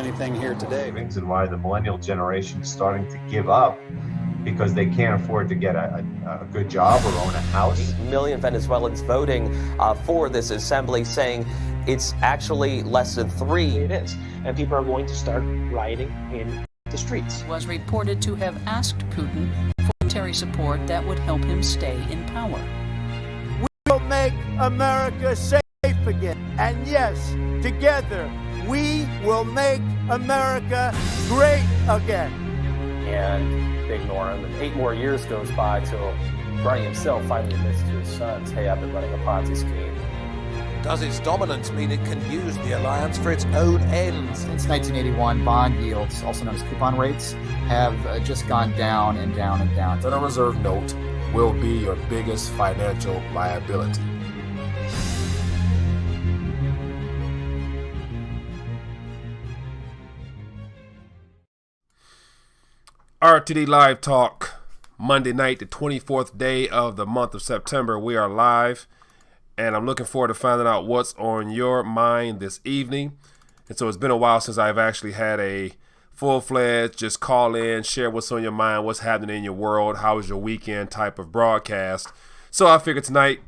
anything here today. And why the millennial generation is starting to give up because they can't afford to get a good job or own a house. 8 million Venezuelans voting for this assembly, saying it's actually less than 3. It is. And people are going to start rioting in the streets. Was reported to have asked Putin for military support that would help him stay in power. We will make America safe again. And yes, together, we will make America great again. And they ignore him. And 8 more years goes by till Bernie himself finally admits to his sons, hey, I've been running a Ponzi scheme. Does its dominance mean it can use the alliance for its own ends? Since 1981, bond yields, also known as coupon rates, have just gone down and down and down. The Federal Reserve note will be your biggest financial liability. RTD Live Talk, Monday night, the 24th day of the month of September. We are live, and I'm looking forward to finding out what's on your mind this evening. And so it's been a while since I've actually had a full-fledged, just call in, share what's on your mind, what's happening in your world, how was your weekend type of broadcast. So I figured tonight,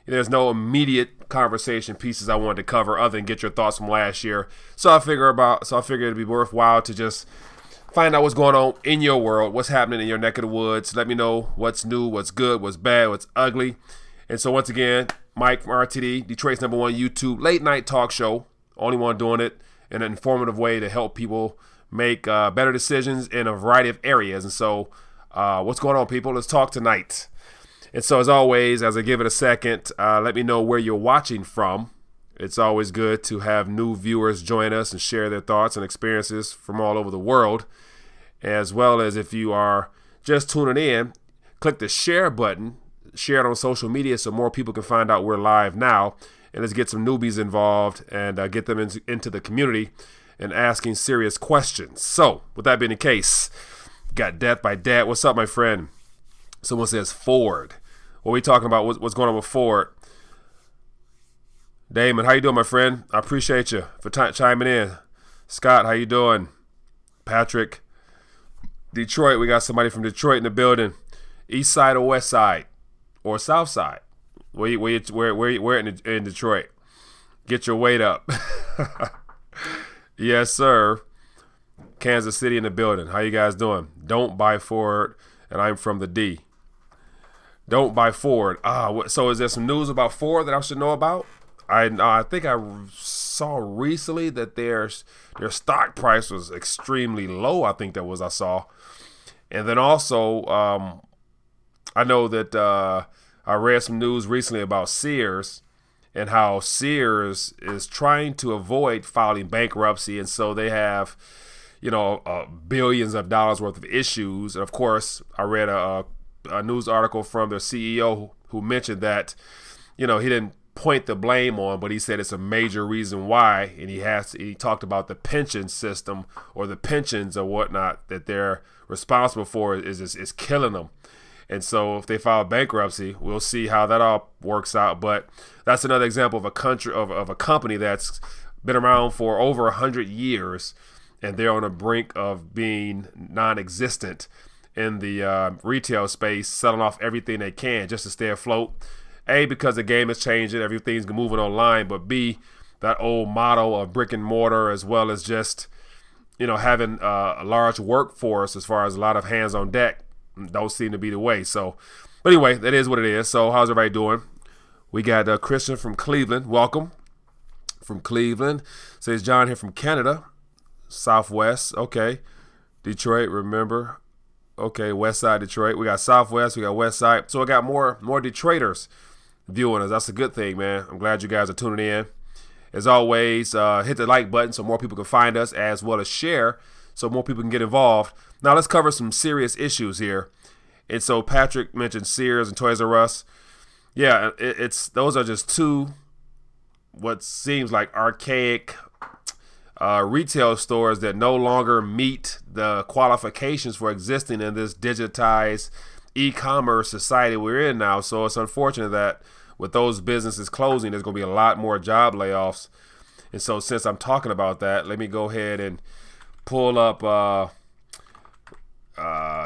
there's no immediate conversation pieces I wanted to cover other than get your thoughts from last year. So I figured it'd be worthwhile to just find out what's going on in your world, what's happening in your neck of the woods. Let me know what's new, what's good, what's bad, what's ugly. And so once again, Mike from RTD, Detroit's #1 YouTube late night talk show. Only one doing it in an informative way to help people make better decisions in a variety of areas. And so what's going on, people? Let's talk tonight. And so as always, as I give it a second, let me know where you're watching from. It's always good to have new viewers join us and share their thoughts and experiences from all over the world. As well as if you are just tuning in, click the share button, share it on social media so more people can find out we're live now. And let's get some newbies involved and get them into the community and asking serious questions. So with that being the case, got Death by Dad. What's up, my friend? Someone says Ford. What are we talking about? What's going on with Ford? Damon, how you doing, my friend? I appreciate you for chiming in. Scott, how you doing? Patrick, Detroit, we got somebody from Detroit in the building. East side or west side or south side? Where in Detroit? Get your weight up. Yes, sir. Kansas City in the building. How you guys doing? Don't buy Ford, and I'm from the D. Don't buy Ford. So is there some news about Ford that I should know about? I think I saw recently that their stock price was extremely low. I think I saw. And then also, I know that I read some news recently about Sears and how Sears is trying to avoid filing bankruptcy. And so they have, billions of dollars worth of issues. And of course, I read a news article from their CEO who mentioned that, he didn't point the blame on, but he said it's a major reason why, and he talked about the pension system or the pensions or whatnot that they're responsible for is killing them. And so if they file bankruptcy, we'll see how that all works out. But that's another example of a company that's been around for over 100 years, and they're on the brink of being non-existent in the retail space, selling off everything they can just to stay afloat. A, because the game is changing, everything's moving online, but B, that old model of brick and mortar, as well as just, having a large workforce as far as a lot of hands on deck, don't seem to be the way. So, but anyway, that is what it is. So how's everybody doing? We got Christian from Cleveland. Welcome. From Cleveland. Says John here from Canada. Southwest. Okay. Detroit, remember. Okay, West Side Detroit. We got Southwest. We got West Side. So I got more Detroiters viewing us. That's a good thing, man. I'm glad you guys are tuning in. As always, hit the like button so more people can find us, as well as share so more people can get involved. Now let's cover some serious issues here. And so Patrick mentioned Sears and Toys R Us. Yeah, those are just two what seems like archaic retail stores that no longer meet the qualifications for existing in this digitized e-commerce society we're in now. So it's unfortunate that with those businesses closing, there's going to be a lot more job layoffs. And so since I'm talking about that, let me go ahead and pull up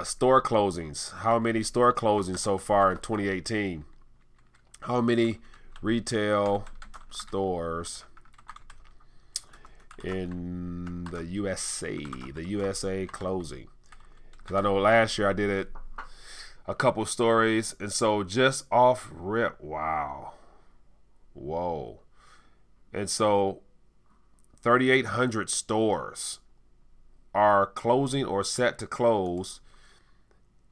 store closings. How many store closings so far in 2018? How many retail stores in the USA closing? Because I know last year I did it a couple stories, and so just off rip, wow, whoa. And so 3,800 stores are closing or set to close,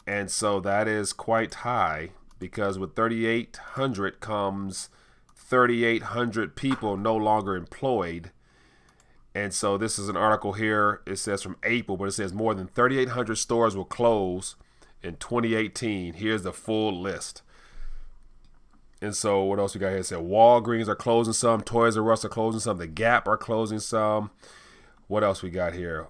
and so that is quite high, because with 3,800 comes 3,800 people no longer employed. And so this is an article here, it says from April, but it says more than 3,800 stores will close in 2018. Here's the full list. And so what else we got here? It said Walgreens are closing some, Toys R Us are closing some, The Gap are closing some. What else we got here?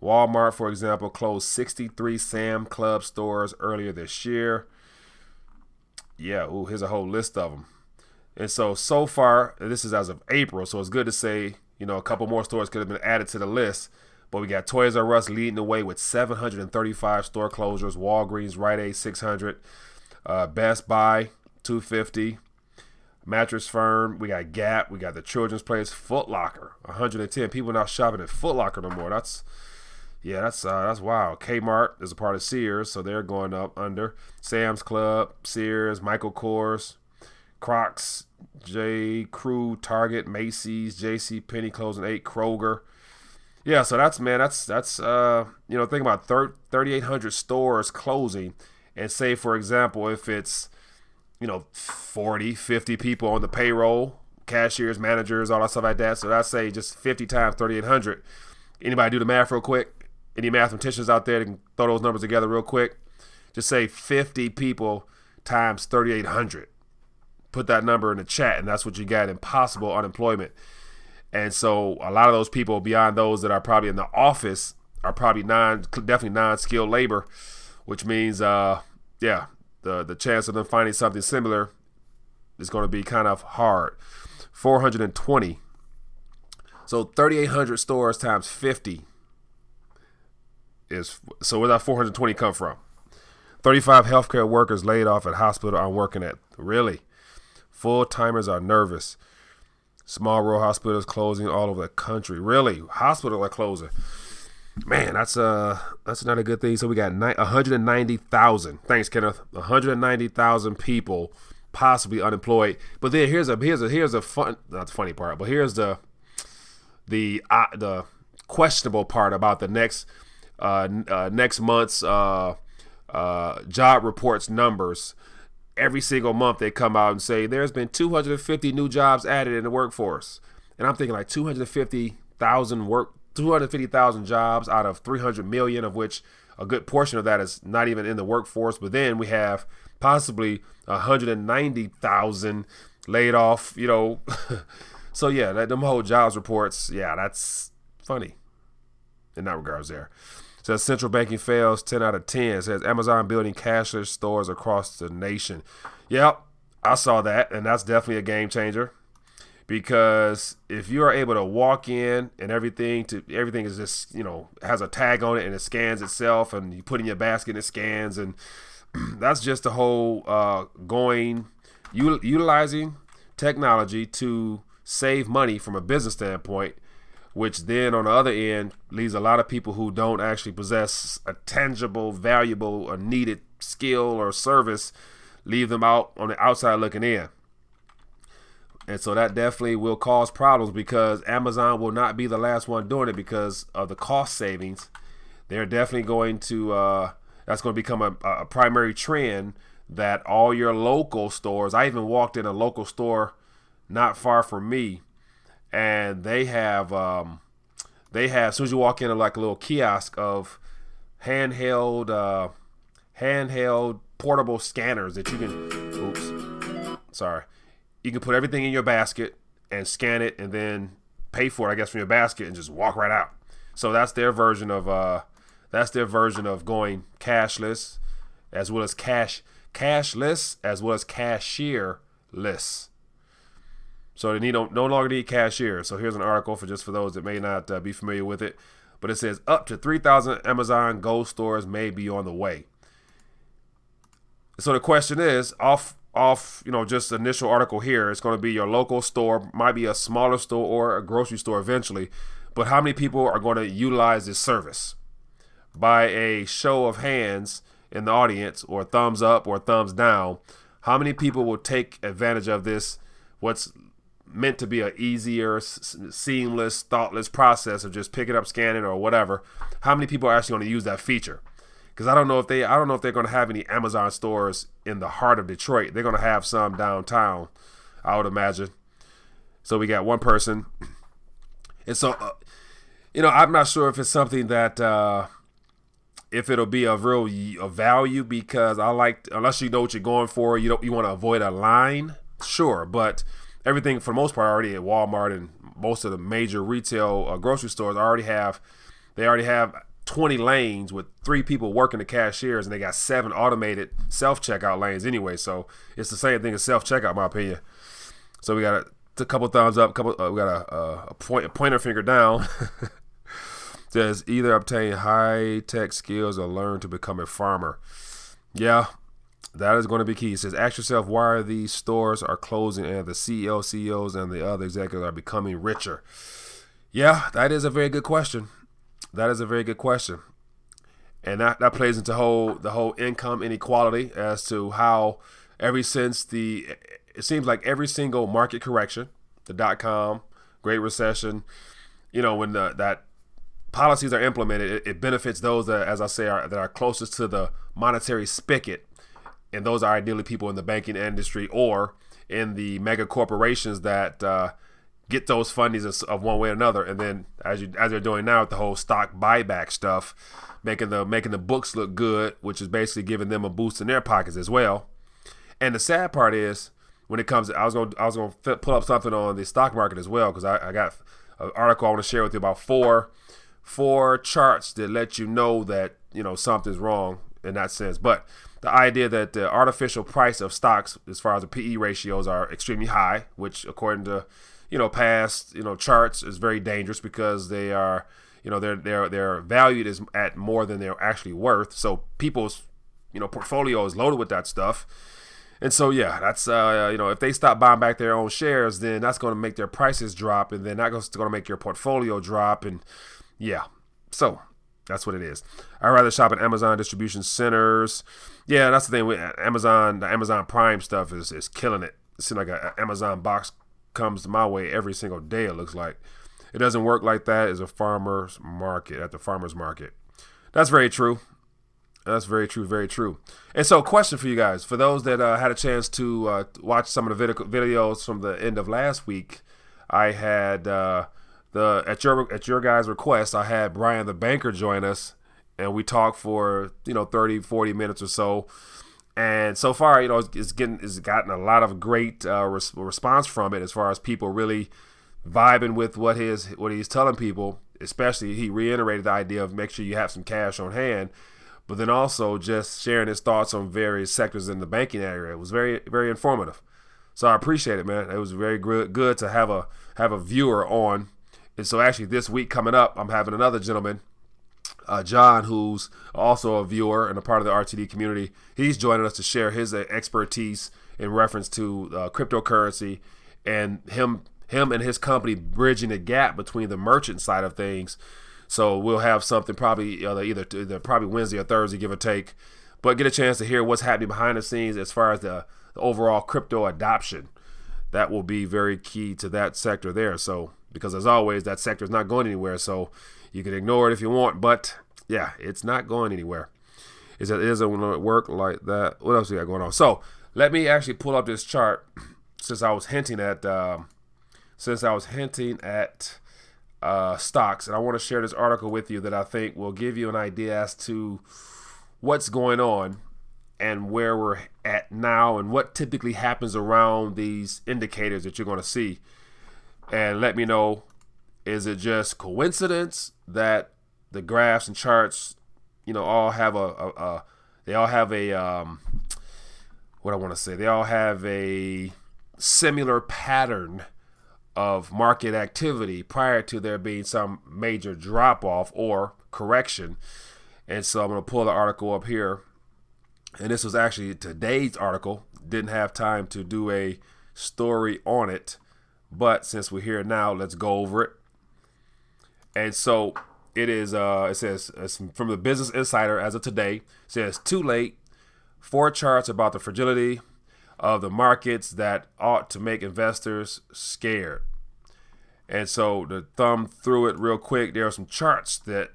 Walmart, for example, closed 63 Sam Club stores earlier this year. Yeah, ooh, here's a whole list of them. And so far, this is as of April, so it's good to say, you know, a couple more stores could have been added to the list. But we got Toys R Us leading the way with 735 store closures, Walgreens, Rite Aid, 600, Best Buy, 250, Mattress Firm, we got Gap, we got the Children's Place, Foot Locker, 110. People not shopping at Foot Locker no more. That's wild. Kmart is a part of Sears, so they're going up under. Sam's Club, Sears, Michael Kors, Crocs, J. Crew, Target, Macy's, J.C. Penney closing 8, Kroger. Yeah, so that's think about 3,800 stores closing, and say, for example, if it's, 40, 50 people on the payroll, cashiers, managers, all that stuff like that. So that's say just 50 times 3,800. Anybody do the math real quick? Any mathematicians out there that can throw those numbers together real quick? Just say 50 people times 3,800. Put that number in the chat, and that's what you got in possible unemployment. And so a lot of those people, beyond those that are probably in the office, are probably definitely non-skilled labor, which means, the chance of them finding something similar is going to be kind of hard. 420. So 3,800 stores times 50 is, so where that 420 come from? 35 healthcare workers laid off at hospital I'm working at. Really? Full-timers are nervous. Small rural hospitals closing all over the country. Really? Hospitals are closing. Man, that's not a good thing. So we got 190,000. Thanks, Kenneth. 190,000 people possibly unemployed. But then here's a fun, not the funny part, but here's the questionable part about the next month's job reports numbers. Every single month they come out and say there's been 250 new jobs added in the workforce, and I'm thinking like 250,000 jobs out of 300 million, of which a good portion of that is not even in the workforce. But then we have possibly 190,000 laid off, So yeah, them whole jobs reports, yeah, that's funny in that regards there. It says central banking fails 10 out of 10. It says Amazon building cashless stores across the nation. Yep, I saw that, and that's definitely a game changer. Because if you are able to walk in and everything is just, has a tag on it and it scans itself, and you put in your basket and it scans, and that's just the whole utilizing technology to save money from a business standpoint, which then on the other end leaves a lot of people who don't actually possess a tangible, valuable, or needed skill or service, leave them out on the outside looking in. And so that definitely will cause problems, because Amazon will not be the last one doing it because of the cost savings. They're definitely going to, that's going to become a primary trend, that all your local stores, I even walked in a local store not far from me, and they have, as soon as you walk in, like a little kiosk of handheld portable scanners that you can, you can put everything in your basket and scan it and then pay for it, I guess, from your basket and just walk right out. So that's their version of going cashless, as well as cashless, as well as cashierless. So they no longer need cashiers. So here's an article for those that may not be familiar with it. But it says up to 3,000 Amazon Go stores may be on the way. So the question is, off just the initial article here, it's going to be your local store, might be a smaller store or a grocery store eventually. But how many people are going to utilize this service? By a show of hands in the audience, or thumbs up or thumbs down, how many people will take advantage of this, what's meant to be an easier, seamless, thoughtless process of just picking up, scanning, or whatever? How many people are actually going to use that feature? Because I don't know if they're going to have any Amazon stores in the heart of Detroit. They're going to have some downtown, I would imagine. So we got one person. And so, I'm not sure if it's something that, if it'll be of value, because unless you know what you're going for, you want to avoid a line, sure. But everything for the most part already at Walmart and most of the major retail grocery stores already have 20 lanes with 3 people working the cashiers, and they got 7 automated self-checkout lanes anyway. So it's the same thing as self-checkout, in my opinion. So we got a couple thumbs up, we got a pointer finger down. Says either obtain high-tech skills or learn to become a farmer. Yeah, that is going to be key. It says ask yourself why these stores are closing and the CEOs and the other executives are becoming richer. Yeah, that is a very good question. And that plays into the whole income inequality as to how it seems like every single market correction, the .com, Great Recession, when that policies are implemented, it benefits those that, as I say, that are closest to the monetary spigot, and those are ideally people in the banking industry or in the mega corporations that get those fundings of one way or another. And then, as they're doing now with the whole stock buyback stuff, making the books look good, which is basically giving them a boost in their pockets as well. And the sad part is, when it comes, I was going to pull up something on the stock market as well, because I got an article I want to share with you about four charts that let you know that something's wrong in that sense. But the idea that the artificial price of stocks, as far as the PE ratios, are extremely high, which according to past charts is very dangerous, because they are they're valued at more than they're actually worth. So people's portfolio is loaded with that stuff. And so, yeah, that's, if they stop buying back their own shares, then that's going to make their prices drop, and then that's going to make your portfolio drop. And yeah, so that's what it is. I'd rather shop at Amazon distribution centers. Yeah, that's the thing with Amazon. The Amazon Prime stuff is killing it. It seems like an Amazon box comes my way every single day, it looks like. It doesn't work like that as a farmer's market, at the farmer's market. That's very true. That's very true, very true. And so, question for you guys, for those that had a chance to watch some of the videos from the end of last week, I had at your guys' request, I had Brian the banker join us, and we talked for 30, 40 minutes or so. And so far, it's gotten a lot of great response from it, as far as people really vibing with what he's telling people. Especially, he reiterated the idea of make sure you have some cash on hand, but then also just sharing his thoughts on various sectors in the banking area. It was very, very informative. So I appreciate it, man. It was very good to have a viewer on. And so actually this week coming up, I'm having another gentleman, John, who's also a viewer and a part of the RTD community. He's joining us to share his expertise in reference to cryptocurrency, and him and his company bridging the gap between the merchant side of things. So we'll have something probably either probably Wednesday or Thursday, give or take, but get a chance to hear what's happening behind the scenes as far as the overall crypto adoption. That will be very key to that sector there. So, because as always, that sector is not going anywhere. So you can ignore it if you want, but yeah, it's not going anywhere. It doesn't work like that. What else we got going on? So let me actually pull up this chart, since I was hinting at stocks, and I want to share this article with you that I think will give you an idea as to what's going on and where we're at now, and what typically happens around these indicators that you're going to see. And let me know, is it just coincidence that the graphs and charts, all have they all have a similar pattern of market activity prior to there being some major drop off or correction. And so I'm going to pull the article up here. And this was actually today's article. Didn't have time to do a story on it, but since we're here now, let's go over it. And so it is, it says, it's from the Business Insider as of today. It says, too late, 4 charts about the fragility of the markets that ought to make investors scared. And so to thumb through it real quick, there are some charts that,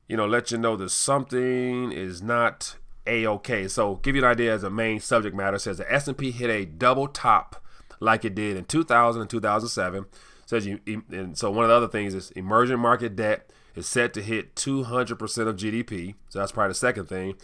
let you know that something is not A-OK. So give you an idea as a main subject matter. It says the S&P hit a double top like it did in 2000 and 2007. And so one of the other things is emerging market debt is set to hit 200% of GDP. So that's probably the second thing.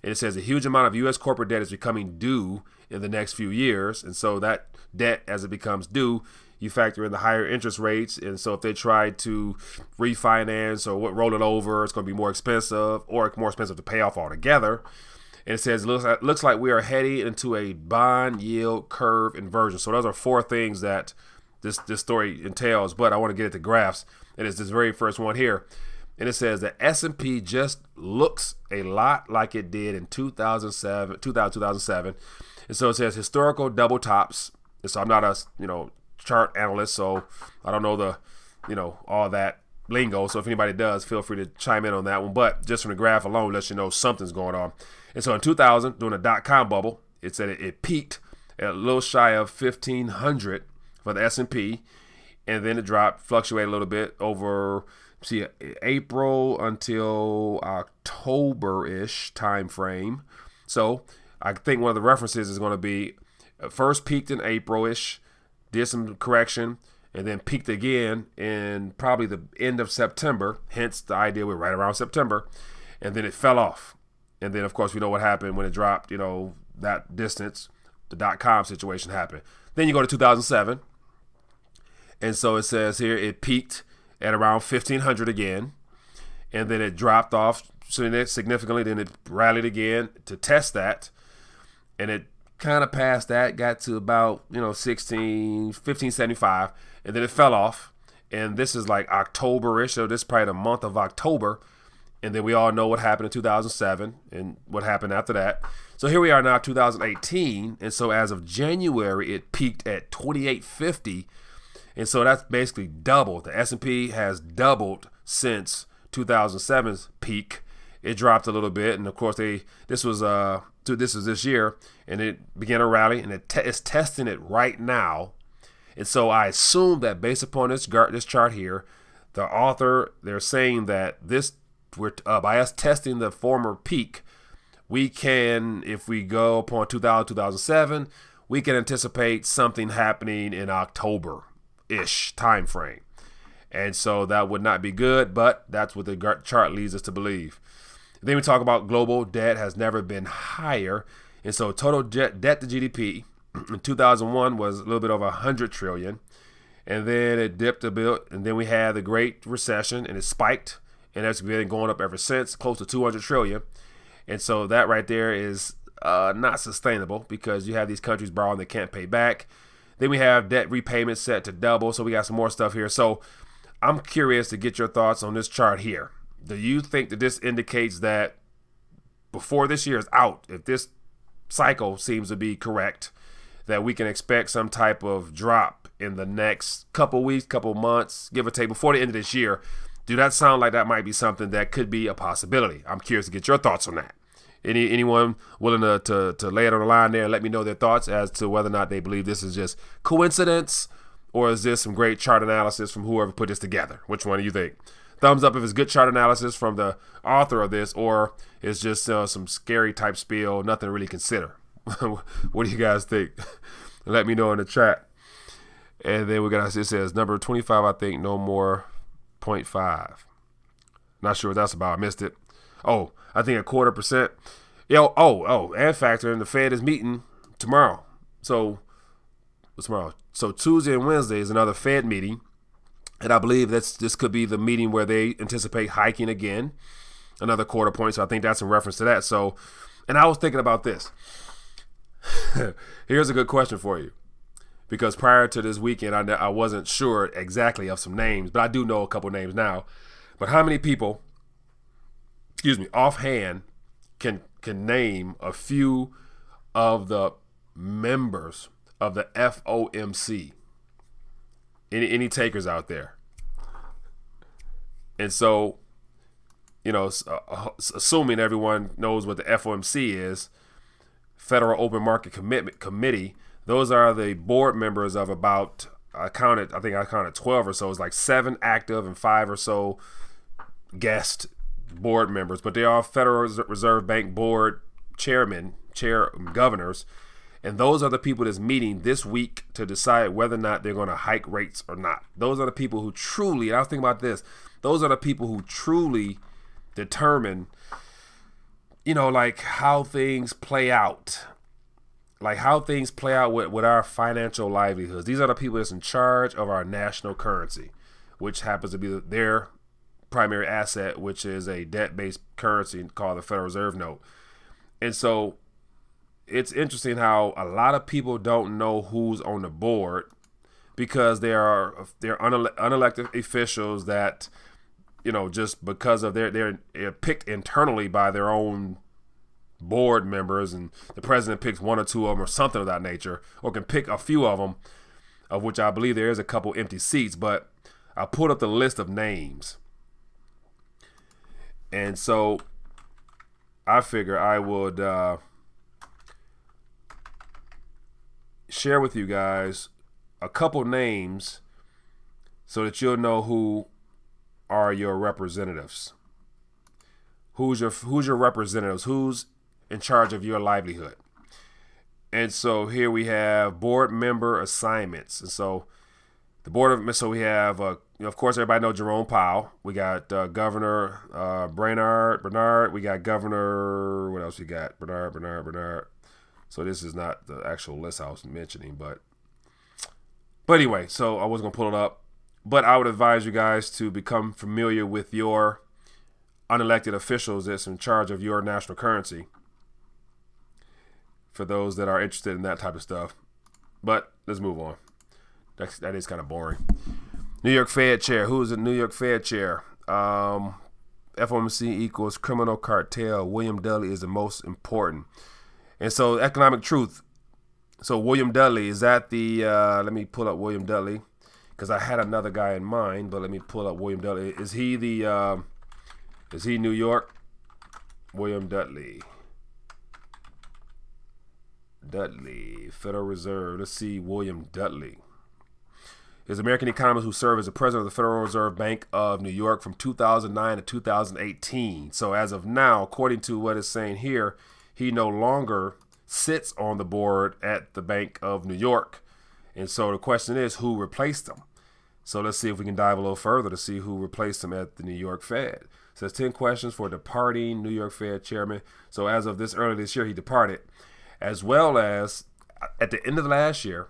And it says a huge amount of U.S. corporate debt is becoming due in the next few years. And so that debt, as it becomes due, you factor in the higher interest rates. And so if they try to refinance or roll it over, it's going to be more expensive or more expensive to pay off altogether. And it says, looks like we are heading into a bond yield curve inversion. So those are 4 things that this story entails, but I want to get into graphs. And it's this very first one here. And it says the S&P just looks a lot like it did in 2007. And so it says historical double tops. And so I'm not a, chart analyst, so I don't know the, all that lingo. So if anybody does, feel free to chime in on that one. But just from the graph alone, lets you know something's going on. And so in 2000, during the .com bubble, it said it peaked at a little shy of 1,500 for the S&P, and then it dropped, fluctuated a little bit over April until October-ish time frame. So I think one of the references is going to be first peaked in April-ish, did some correction, and then peaked again in probably the end of September. Hence the idea we're right around September, and then it fell off. And then, of course, we know what happened when it dropped, that distance. The .com situation happened. Then you go to 2007. And so it says here it peaked at around 1,500 again. And then it dropped off significantly. Then it rallied again to test that. And it kind of passed that, got to about, 1575. And then it fell off. And this is like October-ish. So this is probably the month of October. And then we all know what happened in 2007 and what happened after that. So here we are now, 2018. And so as of January, it peaked at 2,850. And so that's basically doubled. The S&P has doubled since 2007's peak. It dropped a little bit. And of course, this was this year, and it began to rally, and it's testing it right now. And so I assume that based upon this chart here, the author, they're saying that by us testing the former peak, we can, if we go upon 2007, we can anticipate something happening in October-ish time frame. And so that would not be good, but that's what the chart leads us to believe. Then we talk about global debt has never been higher. And so total debt to GDP in 2001 was a little bit over 100 trillion. And then it dipped a bit. And then we had the Great Recession, and it spiked. And that's been going up ever since, close to 200 trillion. And so that right there is not sustainable because you have these countries borrowing they can't pay back. Then we have debt repayment set to double. So we got some more stuff here. So I'm curious to get your thoughts on this chart here. Do you think that this indicates that before this year is out, if this cycle seems to be correct, that we can expect some type of drop in the next couple weeks, couple months, give or take, before the end of this year? Do that sound like that might be something that could be a possibility? I'm curious to get your thoughts on that. Anyone willing to lay it on the line there and let me know their thoughts as to whether or not they believe this is just coincidence, or is this some great chart analysis from whoever put this together? Which one do you think? Thumbs up if it's good chart analysis from the author of this, or it's just some scary type spiel, nothing to really consider. What do you guys think? Let me know in the chat. And then it says number 25, I think, no more 0.5. Not sure what that's about. I missed it. Oh, I think 0.25%. And factor in the Fed is meeting tomorrow. So what's tomorrow? So Tuesday and Wednesday is another Fed meeting. And I believe this could be the meeting where they anticipate hiking again, another 0.25 point. So I think that's in reference to that. So, and I was thinking about this. Here's a good question for you. because prior to this weekend, I wasn't sure exactly of some names, but I do know a couple names now. But how many people, offhand, can name a few of the members of the FOMC? Any takers out there? And so, assuming everyone knows what the FOMC is, Federal Open Market Committee, those are the board members of about, I counted 12 or so. It's like 7 active and 5 or so guest board members, but they are Federal Reserve Bank board chair governors. And those are the people that's meeting this week to decide whether or not they're going to hike rates or not. Those are the people who truly, and I was thinking about this, those are the people who truly determine, like how things play out. Like how things play out with our financial livelihoods. These are the people that's in charge of our national currency, which happens to be their primary asset, which is a debt-based currency called the Federal Reserve note. And so it's interesting how a lot of people don't know who's on the board because they're unelected officials that, just because of they're picked internally by their own board members, and the president picks 1 or 2 of them or something of that nature, or can pick a few of them, of which I believe there is a couple empty seats. But I pulled up the list of names, and so I figure I would share with you guys a couple names so that you'll know who are your representatives. Who's your representatives? Who's in charge of your livelihood? And so here we have board member assignments. And so we have, of course, everybody knows Jerome Powell. We got Governor Bernard. We got Governor, what else we got? Bernard. So this is not the actual list I was mentioning, but anyway, so I was going to pull it up. But I would advise you guys to become familiar with your unelected officials that's in charge of your national currency, for those that are interested in that type of stuff. But let's move on. That is kind of boring. New York Fed chair. Who is the New York Fed chair? FOMC equals criminal cartel. William Dudley is the most important. And so economic truth. So William Dudley, is that the, let me pull up William Dudley, because I had another guy in mind, but let me pull up William Dudley. Is he New York? William Dudley, Federal Reserve. Let's see, William Dudley is an American economist who served as the president of the Federal Reserve Bank of New York from 2009 to 2018. So as of now, according to what it's saying here, he no longer sits on the board at the Bank of New York. And so the question is, who replaced him? So let's see if we can dive a little further to see who replaced him at the New York Fed. It says 10 questions for departing New York Fed chairman. So as of early this year, he departed. As well as at the end of last year,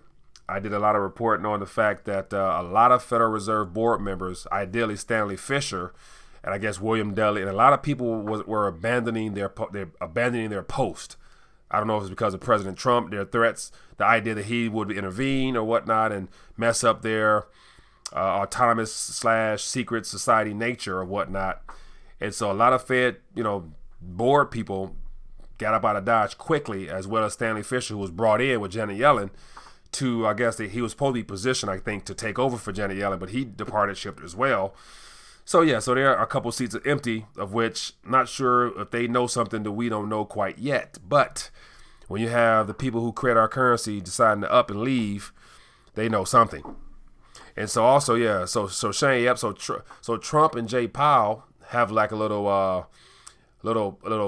I did a lot of reporting on the fact that a lot of Federal Reserve board members, ideally Stanley Fischer, and I guess William Dudley, and a lot of people were abandoning their post. I don't know if it's because of President Trump, their threats, the idea that he would intervene or whatnot and mess up their autonomous / secret society nature or whatnot. And so a lot of Fed, board people got up out of Dodge quickly, as well as Stanley Fischer, who was brought in with Janet Yellen to, I guess he was supposed to be positioned, I think, to take over for Janet Yellen, but he departed ship as well. So there are a couple seats empty, of which not sure if they know something that we don't know quite yet. But when you have the people who create our currency deciding to up and leave, they know something. And so also, so Shane, yep. So Trump and Jay Powell have like a little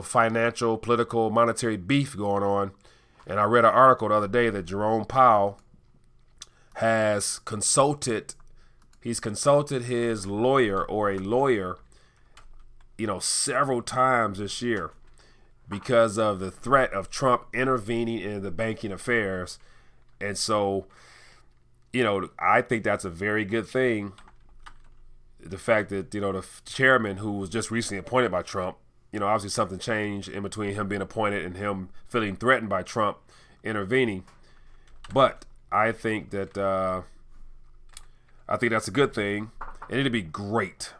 financial, political, monetary beef going on. And I read an article the other day that Jerome Powell has consulted. He's consulted his lawyer or a lawyer, several times this year because of the threat of Trump intervening in the banking affairs. And so, I think that's a very good thing. The fact that, the chairman who was just recently appointed by Trump, obviously something changed in between him being appointed and him feeling threatened by Trump intervening. But I think that that's a good thing, and it'd be great.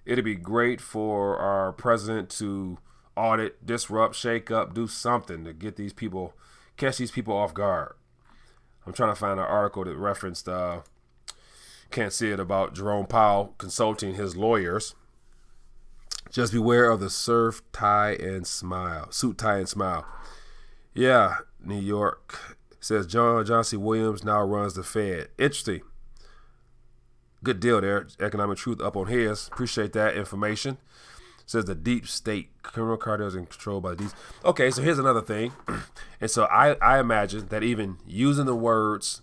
It'd be great for our president to audit, disrupt, shake up, do something to get these people, catch these people off guard. I'm trying to find an article that referenced, can't see it, about Jerome Powell consulting his lawyers. Just beware of the suit, tie, and smile. Yeah, New York says John C. Williams now runs the Fed. Interesting. Good deal there. Economic Truth up on his. Appreciate that information. Says the deep state, criminal cartels and controlled by the deep. Okay, so here's another thing. And so I imagine that even using the words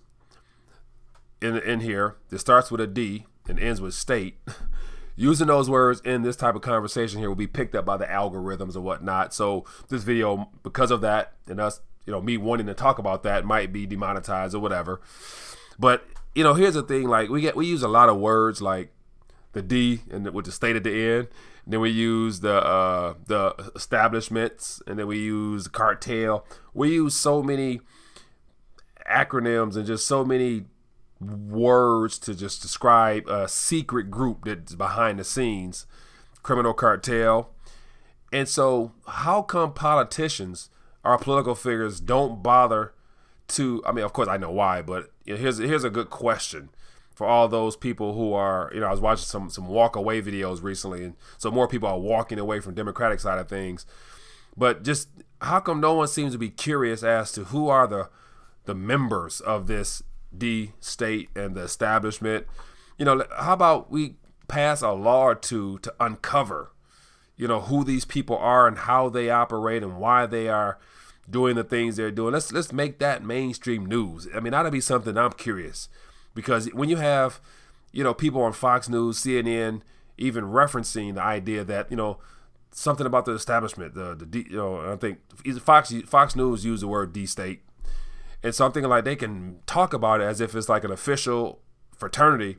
in here that starts with a D and ends with state, using those words in this type of conversation here will be picked up by the algorithms and whatnot. So this video, because of that, and us, me wanting to talk about that, might be demonetized or whatever. But here's the thing: like we use a lot of words like the D and with the state at the end. And then we use the establishments, and then we use cartel. We use so many acronyms and just so many words to just describe a secret group that's behind the scenes, criminal cartel. And so how come politicians, our political figures, don't bother to, of course I know why, but here's a good question for all those people who are, I was watching some walk away videos recently, and so more people are walking away from Democratic side of things. But just how come no one seems to be curious as to who are the members of this D state and the establishment? How about we pass a law or two to uncover, who these people are and how they operate and why they are doing the things they're doing. Let's make that mainstream news. That'd be something I'm curious. Because when you have, people on Fox News, CNN, even referencing the idea that, something about the establishment, I think Fox News used the word D-state. And so I'm thinking like they can talk about it as if it's like an official fraternity,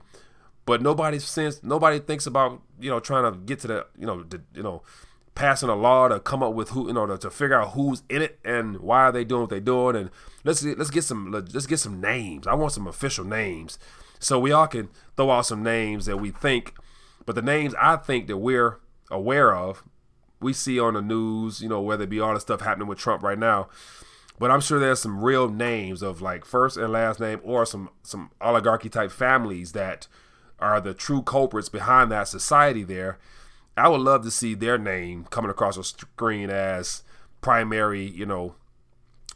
but nobody thinks about, trying to get to the, passing a law to come up with who, to figure out who's in it and why are they doing what they're doing. And let's get some names. I want some official names, so we all can throw out some names that we think, but the names I think that we're aware of, we see on the news, whether it be all the stuff happening with Trump right now. But I'm sure there's some real names of like first and last name, or some oligarchy type families that are the true culprits behind that society there. I would love to see their name coming across the screen as primary,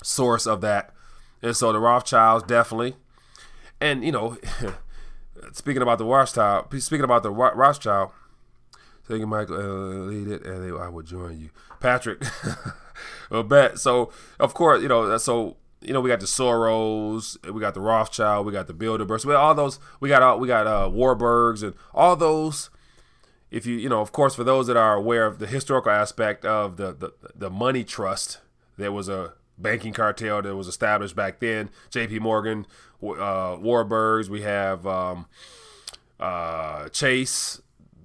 source of that. And so the Rothschilds, definitely. And, speaking about the Rothschild, thank you, Michael, lead it, and I will join you. Patrick, a bet. So, of course, we got the Soros, we got the Rothschild, we got the Bilderbergs, we got all those, we got Warburgs and all those. If of course, for those that are aware of the historical aspect of the money trust, there was a banking cartel that was established back then. J.P. Morgan, Warburgs. We have Chase,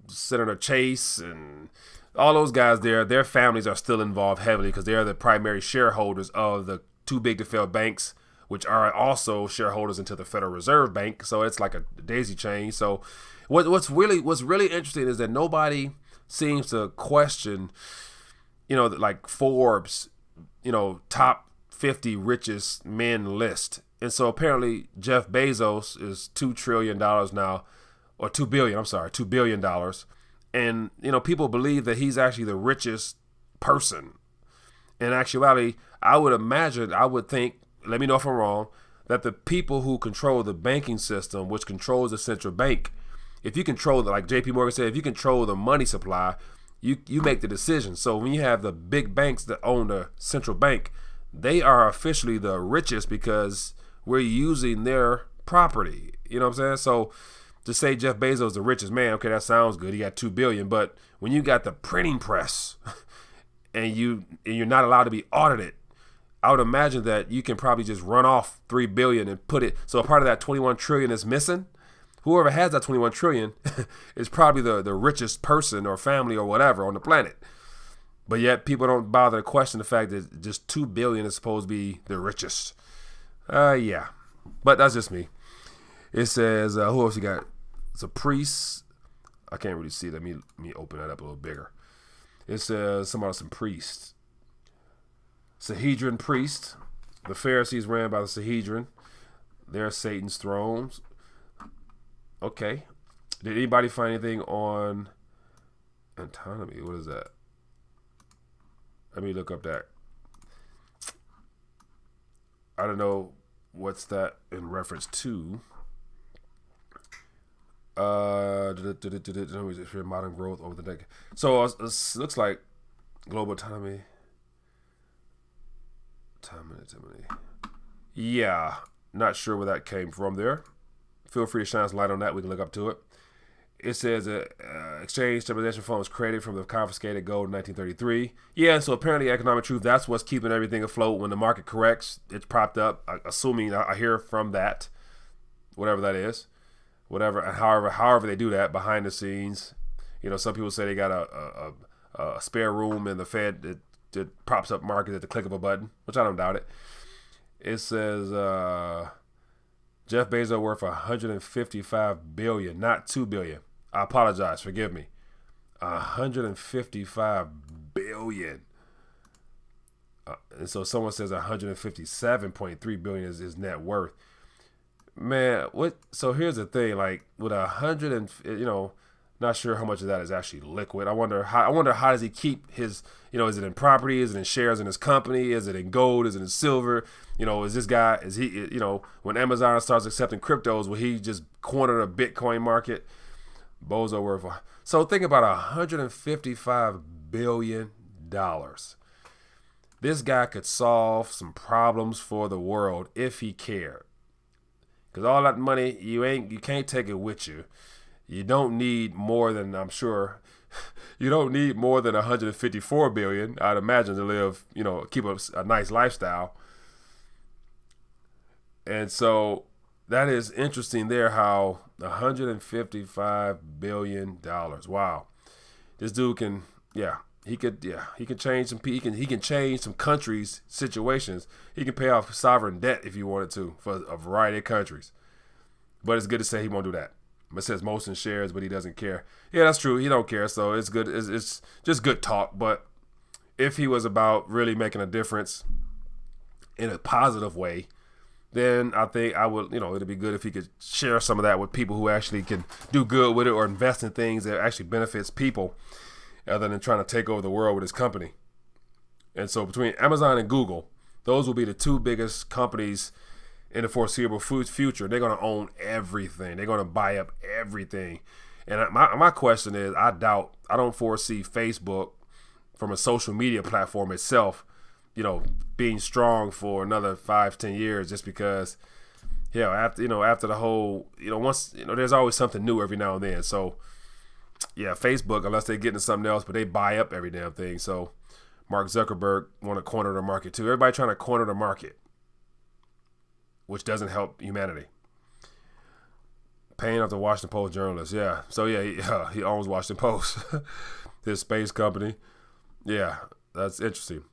Senator Chase, and all those guys there. Their families are still involved heavily because they are the primary shareholders of the too big to fail banks, which are also shareholders into the Federal Reserve Bank. So it's like a daisy chain. So what's really interesting is that nobody seems to question, like Forbes, top 50 richest men list. And so apparently Jeff Bezos is $2 trillion now, or $2 billion. And, people believe that he's actually the richest person. In actuality, I would think, let me know if I'm wrong, that the people who control the banking system, which controls the central bank, if you control, like JP Morgan said, if you control the money supply, you make the decision. So when you have the big banks that own the central bank, they are officially the richest because we're using their property. You know what I'm saying? So to say Jeff Bezos is the richest man, okay, that sounds good. He got $2 billion, but when you got the printing press and you're not allowed to be audited, I would imagine that you can probably just run off $3 billion and put it. So a part of that 21 trillion is missing. Whoever has that 21 trillion is probably the richest person or family or whatever on the planet. But yet people don't bother to question the fact that just $2 billion is supposed to be the richest. Yeah. But that's just me. It says, who else you got? It's a priest. I can't really see. Let me open that up a little bigger. It says some priests. Sanhedrin priest. The Pharisees ran by the Sanhedrin. They're Satan's thrones. Okay. Did anybody find anything on autonomy? What is that? Let me look up that. I don't know what's that in reference to. Modern growth over the decade. So it looks like global autonomy. Autonomy. Yeah, not sure where that came from there. Feel free to shine some light on that. We can look up to it. It says exchange stabilization fund was created from the confiscated gold in 1933. Yeah, so apparently economic truth, that's what's keeping everything afloat. When the market corrects, it's propped up. Assuming I hear from that, whatever that is, whatever, and however they do that behind the scenes. You know, some people say they got a spare room in the Fed that props up markets at the click of a button, which I don't doubt it. It says Jeff Bezos worth $155 billion, not $2 billion. I apologize. Forgive me. $155 billion. And so someone says $157.3 billion is his net worth. Man, what? So here's the thing. Like with not sure how much of that is actually liquid. I wonder how does he keep his, is it in property? Is it in shares in his company? Is it in gold? Is it in silver? Is this guy, when Amazon starts accepting cryptos, will he just corner the Bitcoin market? Bozo worth. So think about $155 billion. This guy could solve some problems for the world if he cared. Because all that money, you can't take it with you. You don't need more than, I'm sure, you don't need more than $154 billion, I'd imagine, to live, keep a nice lifestyle. And so that is interesting there, how $155 billion. Wow. This dude can, he can change some, he can change some countries' situations. He can pay off sovereign debt if you wanted to for a variety of countries. But it's good to say he won't do that. It says most in shares, but he doesn't care. Yeah, that's true. He don't care, so it's good. It's just good talk. But if he was about really making a difference in a positive way, then I think I would, it'd be good if he could share some of that with people who actually can do good with it or invest in things that actually benefits people other than trying to take over the world with his company. And so between Amazon and Google, those will be the two biggest companies in the foreseeable future. They're going to own everything. They're going to buy up everything. And my question is, I don't foresee Facebook from a social media platform itself, being strong for another 5-10 years, just because, after the whole, there's always something new every now and then. So yeah, Facebook, unless they get into something else, but they buy up every damn thing. So Mark Zuckerberg want to corner the market too. Everybody trying to corner the market, which doesn't help humanity. Paying off the Washington Post journalist. Yeah. So yeah, he owns Washington Post, his space company. Yeah, that's interesting.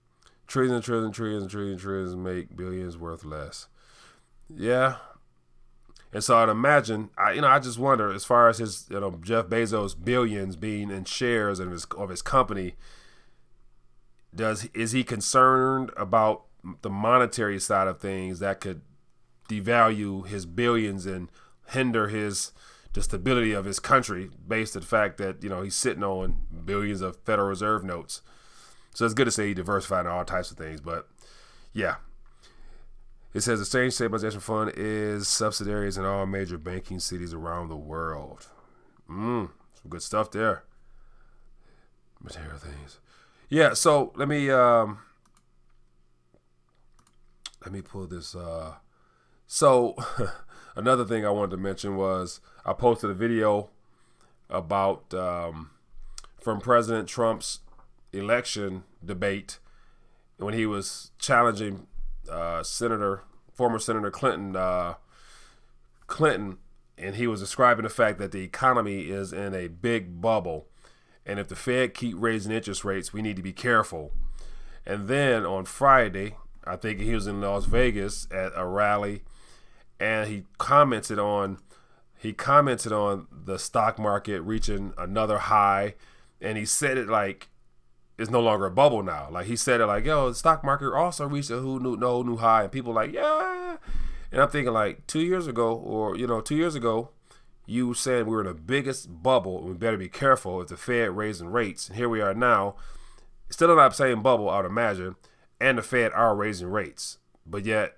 Trillions and trillions and trillions and trillions and trillions make billions worth less. Yeah. And so I'd imagine, I just wonder, as far as his, Jeff Bezos' billions being in shares of his company, is he concerned about the monetary side of things that could devalue his billions and hinder the stability of his country based on the fact that, he's sitting on billions of Federal Reserve notes? So it's good to say he diversified in all types of things, but yeah. It says the Exchange Stabilization Fund is subsidiaries in all major banking cities around the world. Some good stuff there. Material things. Yeah, so let me pull this. So another thing I wanted to mention was I posted a video about from President Trump's election debate when he was challenging former Senator Clinton, and he was describing the fact that the economy is in a big bubble, and if the Fed keep raising interest rates, we need to be careful. And then on Friday, I think he was in Las Vegas at a rally, and he commented on the stock market reaching another high, and he said it like it's no longer a bubble now. Like he said it like, yo, the stock market also reached a new high, and people like, yeah. And I'm thinking like 2 years ago, you said we were in the biggest bubble and we better be careful if the Fed raising rates. And here we are now, still not saying bubble, I would imagine, and the Fed are raising rates. But yet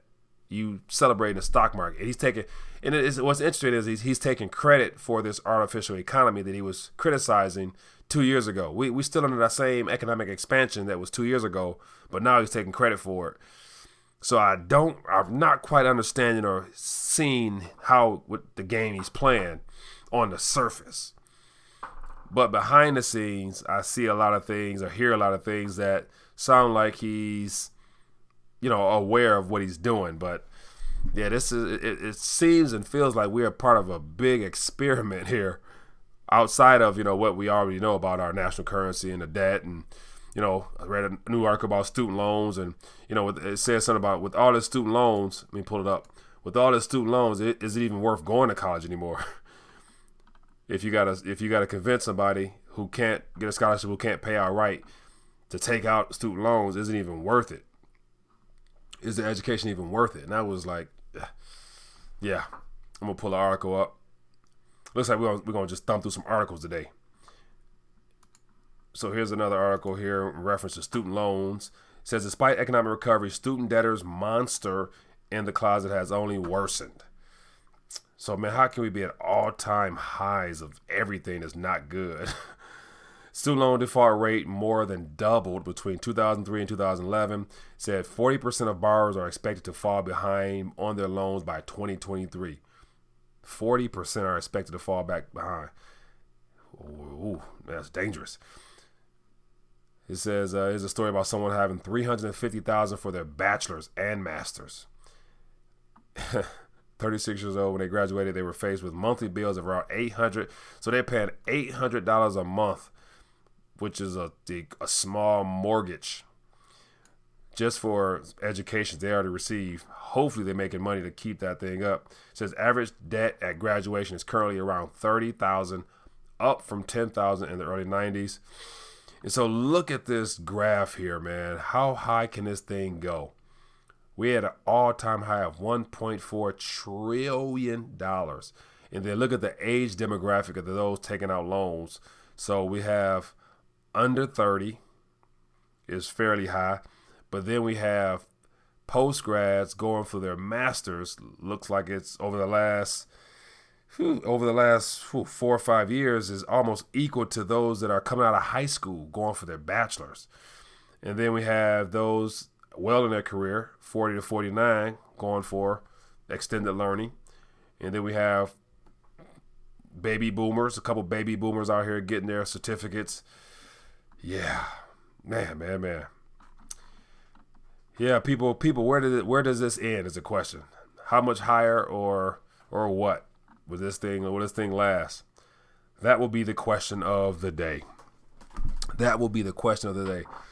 you celebrating the stock market. And he's taking, and what's interesting is he's taking credit for this artificial economy that he was criticizing 2 years ago. We still under that same economic expansion that was 2 years ago, but now he's taking credit for it. So I'm not quite understanding or seeing what the game he's playing on the surface. But behind the scenes, I see a lot of things or hear a lot of things that sound like he's, aware of what he's doing. But yeah, it seems and feels like we are part of a big experiment here outside of, what we already know about our national currency and the debt. And I read a new article about student loans, and it says something about with all the student loans. Let me pull it up. With all the student loans, is it even worth going to college anymore? if you gotta convince somebody who can't get a scholarship, who can't pay outright, to take out student loans, isn't even worth it. Is the education even worth it? And I was like, yeah. I'm gonna pull the article up. Looks like we're gonna just thumb through some articles today. So here's another article here in reference to student loans. It says, despite economic recovery, student debtors' monster in the closet has only worsened. So, man, how can we be at all-time highs of everything that's not good? Student loan default rate more than doubled between 2003 and 2011. It said 40% of borrowers are expected to fall behind on their loans by 2023. 40% are expected to fall back behind. Ooh, that's dangerous. It says, here's a story about someone having $350,000 for their bachelor's and master's. 36 years old, when they graduated, they were faced with monthly bills of around $800. So they're paying $800 a month, which is a small mortgage just for education they already receive. Hopefully they're making money to keep that thing up. It says average debt at graduation is currently around $30,000, up from $10,000 in the early 90s. And so look at this graph here, man. How high can this thing go? We had an all-time high of $1.4 trillion. And then look at the age demographic of those taking out loans. So we have under 30 is fairly high. But then we have post-grads going for their masters. Looks like it's over the last 4 or 5 years is almost equal to those that are coming out of high school going for their bachelors. And then we have those well in their career, 40 to 49, going for extended learning. And then we have baby boomers, a couple baby boomers out here getting their certificates. Yeah, man. Yeah, people, where does this end is a question. How much higher or what? Will this thing last? That will be the question of the day.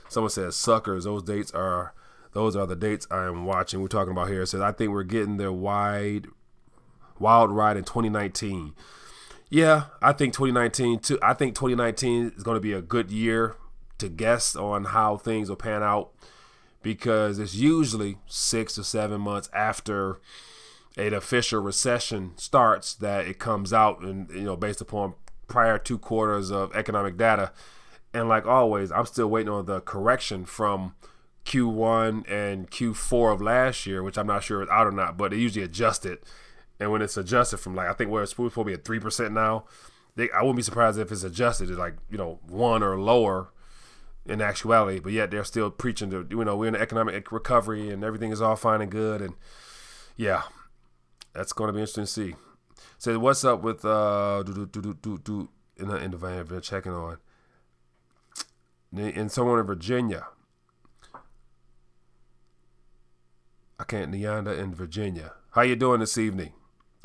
Someone says, suckers, those are the dates I am watching. We're talking about here. It says, I think we're getting their wild ride in 2019. Yeah, I think 2019 too. I think 2019 is going to be a good year to guess on how things will pan out, because it's usually 6 or 7 months after an official recession starts that it comes out, and based upon prior 2 quarters of economic data. And like always, I'm still waiting on the correction from Q1 and Q4 of last year, which I'm not sure is out or not, but they usually adjust it. And when it's adjusted from I think where it's supposed to be at 3% now, I wouldn't be surprised if it's adjusted to 1 or lower in actuality. But yet they're still preaching to, we're in an economic recovery and everything is all fine and good. And yeah, that's going to be interesting to see. Says, what's up with in the van I've been checking on. And someone in Virginia. Neanda in Virginia. How you doing this evening?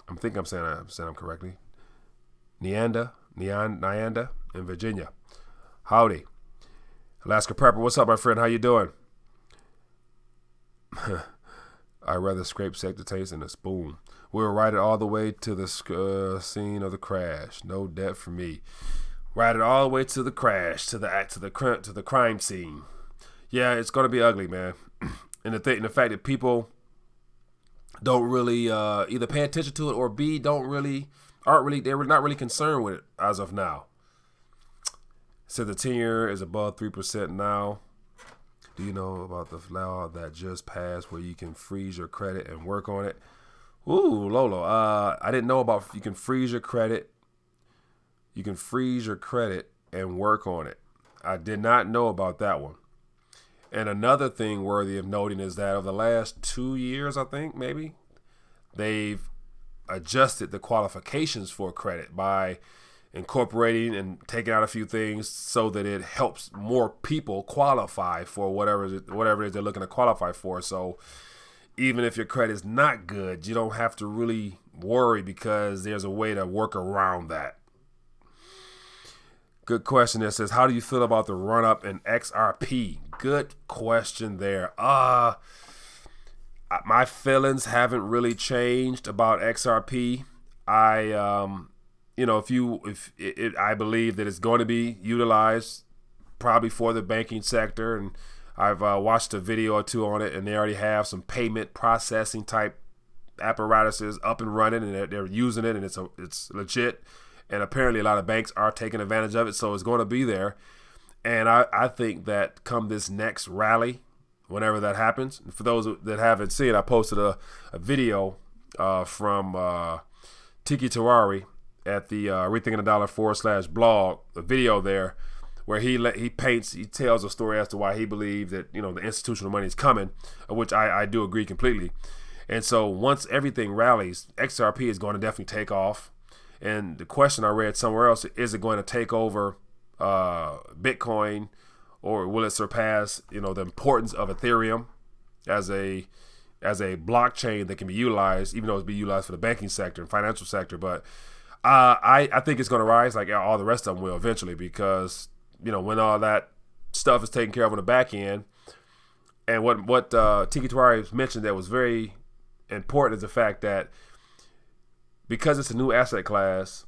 I think I'm saying them correctly. Neanda in Virginia. Howdy. Alaska Prepper, what's up, my friend? How you doing? I'd rather scrape sector taste in a spoon. We'll ride it all the way to the scene of the crash. No debt for me. Ride it all the way to the crash, to the crime scene. Yeah, it's gonna be ugly, man. And the fact that people don't really either pay attention to it or B they're not really concerned with it as of now. So the 10-year is above 3% now. Do you know about the law that just passed where you can freeze your credit and work on it? Ooh, Lolo. I didn't know about you can freeze your credit. You can freeze your credit and work on it. I did not know about that one. And another thing worthy of noting is that over the last 2 years, I think maybe, they've adjusted the qualifications for credit by incorporating and taking out a few things so that it helps more people qualify for whatever it is they're looking to qualify for. So even if your credit is not good, you don't have to really worry because there's a way to work around that. Good question that says, how do you feel about the run up in XRP? Good question there. My feelings haven't really changed about XRP. I believe that it's going to be utilized probably for the banking sector, and I've watched a video or two on it, and they already have some payment processing type apparatuses up and running, and they're using it, and it's legit. And apparently a lot of banks are taking advantage of it, so it's going to be there. And I think that come this next rally, whenever that happens, for those that haven't seen it, I posted a video from Tiki Terari at the Rethinking the Dollar /blog, a video there where he tells a story as to why he believes that, the institutional money is coming, which I do agree completely. And so once everything rallies, XRP is going to definitely take off. And the question I read somewhere else, is it going to take over Bitcoin, or will it surpass, the importance of Ethereum as a blockchain that can be utilized, even though it's be utilized for the banking sector and financial sector. But I think it's going to rise like all the rest of them will eventually, because, when all that stuff is taken care of on the back end. And what Tiki Terari mentioned that was very important is the fact that because it's a new asset class,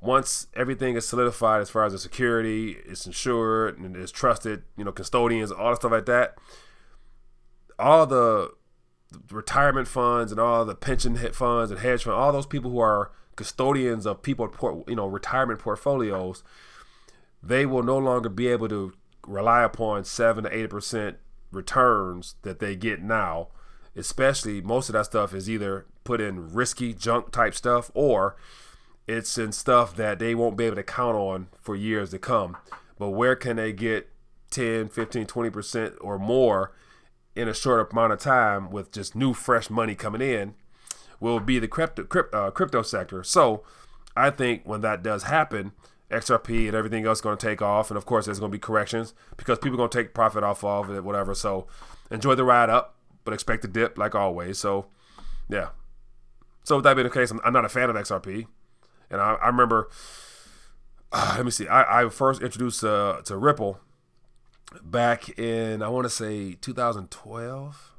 once everything is solidified as far as the security, it's insured and it's trusted, custodians, all the stuff like that, all the retirement funds and all the pension funds and hedge funds, all those people who are custodians of people, retirement portfolios, they will no longer be able to rely upon 7 to 8% returns that they get now. Especially most of that stuff is either put in risky junk type stuff, or it's in stuff that they won't be able to count on for years to come. But where can they get 10, 15, 20% or more in a short amount of time with just new fresh money coming in will be the crypto sector. So I think when that does happen, XRP and everything else is going to take off. And of course, there's going to be corrections because people are going to take profit off of it, whatever. So enjoy the ride up, but expect a dip like always. So, yeah. So with that being the case, I'm not a fan of XRP. And I remember, let me see, I first introduced to Ripple back in, I want to say 2012,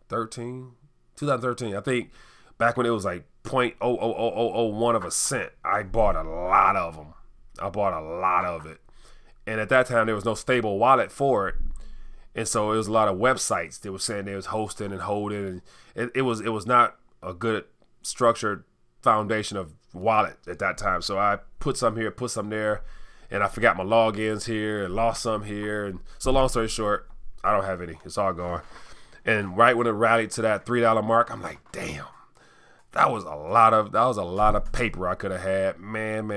2013. I think back when it was like 0.00001 of a cent, I bought a lot of them. I bought a lot of it. And at that time, there was no stable wallet for it. And so it was a lot of websites that were saying they was hosting and holding. And it was not a good structured foundation of wallet at that time. So I put some here, put some there, and I forgot my logins here and lost some here. And so long story short, I don't have any. It's all gone. And right when it rallied to that $3 mark, I'm like, damn, that was a lot of paper I could have had. Man.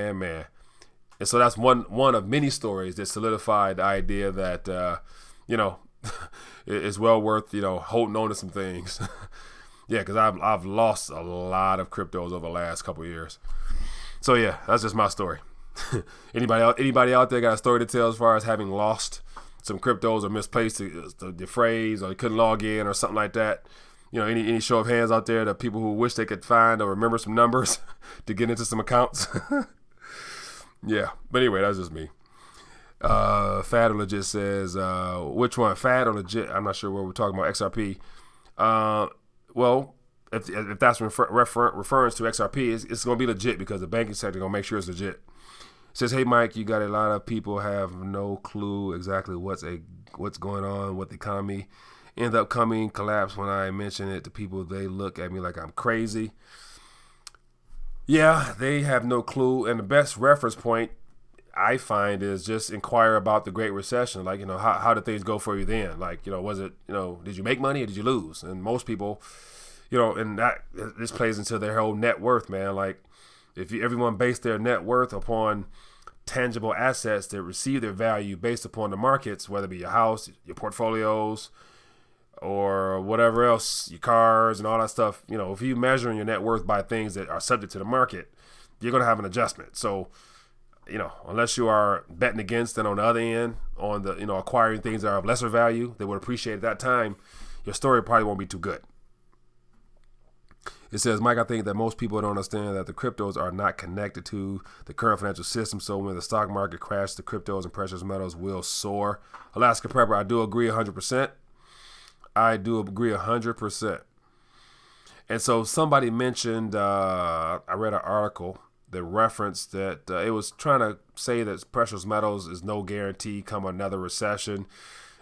And so that's one of many stories that solidified the idea that it's well worth holding on to some things. Yeah, because I've lost a lot of cryptos over the last couple of years. So yeah, that's just my story. Anybody out there got a story to tell as far as having lost some cryptos or misplaced the phrase, or they couldn't log in or something like that? Any show of hands out there, the people who wish they could find or remember some numbers to get into some accounts? Yeah, but anyway, that's just me. Fad or Legit says, which one, Fad or Legit? I'm not sure what we're talking about. XRP. Well, if that's referring to XRP, it's going to be legit because the banking sector is going to make sure it's legit. It says, hey, Mike, you got a lot of people have no clue exactly what's going on with the economy. In the upcoming collapse, when I mention it to people, they look at me like I'm crazy. Yeah, they have no clue. And the best reference point I find is just inquire about the Great Recession. Like, how did things go for you then? Like, was it, did you make money or did you lose? And most people, and this plays into their whole net worth, man. Like, if everyone based their net worth upon tangible assets that receive their value based upon the markets, whether it be your house, your portfolios, or whatever else, your cars and all that stuff, if you measuring your net worth by things that are subject to the market, you're going to have an adjustment. So, unless you are betting against and on the other end, on the, acquiring things that are of lesser value, they would appreciate at that time, your story probably won't be too good. It says, Mike, I think that most people don't understand that the cryptos are not connected to the current financial system. So when the stock market crashes, the cryptos and precious metals will soar. Alaska Prepper, I do agree 100%. I do agree 100%. And so somebody mentioned, I read an article that referenced that it was trying to say that precious metals is no guarantee come another recession.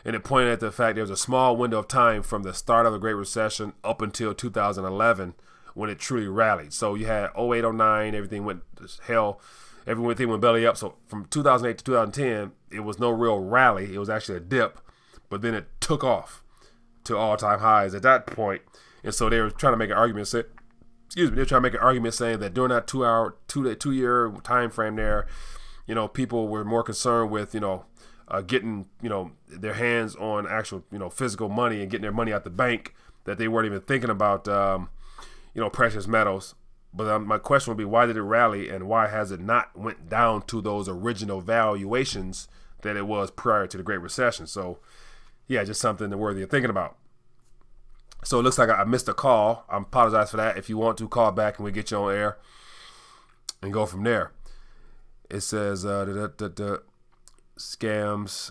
And it pointed at the fact there was a small window of time from the start of the Great Recession up until 2011 when it truly rallied. So you had 08, 09, everything went to hell. Everything went belly up. So from 2008 to 2010, it was no real rally. It was actually a dip. But then it took off to all-time highs at that point. And so they were trying to make an argument saying that during that 2 year time frame there, people were more concerned with, getting, their hands on actual, physical money and getting their money out the bank, that they weren't even thinking about, precious metals. But my question would be, why did it rally and why has it not went down to those original valuations that it was prior to the Great Recession? So, yeah, just something worthy of thinking about. So it looks like I missed a call. I apologize for that. If you want to, call back and we get you on air and go from there. It says scams.